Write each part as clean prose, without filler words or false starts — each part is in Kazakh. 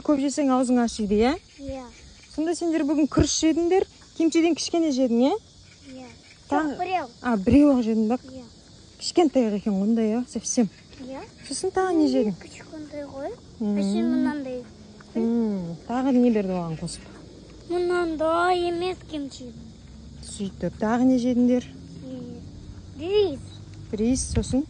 Көп жесең аузың ашиды, иә? Иә. Сонда сендер бүгін күріш жедіңдер, кемшеден кішкене жедің, иә? Иә. Жоқ, біреу. Біреу-ақ жедің ба? Иә. Кішкентай екен ондай, иә, совсем. Иә. Сосын тағы не жедің? Кішкентай ғой. Әшейін мынандай. Тағы не берді оған қосып? Мынандай емес кемші. Сөйтіп, тағы не жедіңдер? Рис. Рис, сосын?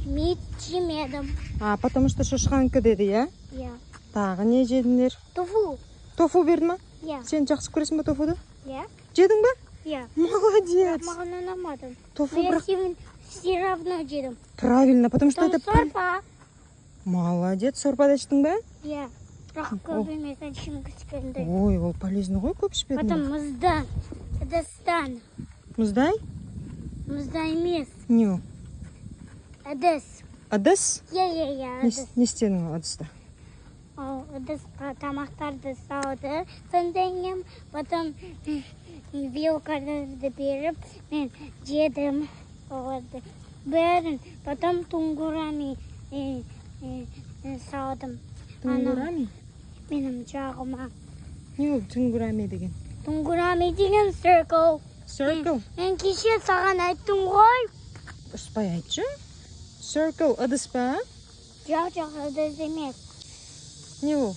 Мет жемедім. Потому что шошқанікі деді, иә? Иә. Тағы не жедіңдер? Тофу. Тофу берді ма? Иә. Сен жақсы көресің ба тофуды? Иә. Жедің ба? Иә. Молодец. Маған ұнамады. Тофу Я бірақ... все равно жедім. Правильно, потому что это... Сорпа. Молодец, сорпа да іштің ба? Иә. Бірақ көп емес, әшейін кішкентай. Ой, ол полезно ғой, көп ішпедің. Потом мұздан. Ыдыстан. Мұздай? Мұздай емес. Не ол? Ыдыс. Ыдыс? Иә, ыдыс. Не істедің ол ыдыста? Ыдысқа тамақтарды салды. Сондан потом вилкаларды беріп, мен жедім. Бәрін. Потом тунгурами салдым. Тунгурами? Менің жағыма. Не ол тунгурами деген? Тунгурами деген circle. Circle? Мен кеше саған айттым ғой. Ұспай айтшы? Circle, ыдыс па? Жоқ, ыдыс емес. Не ол?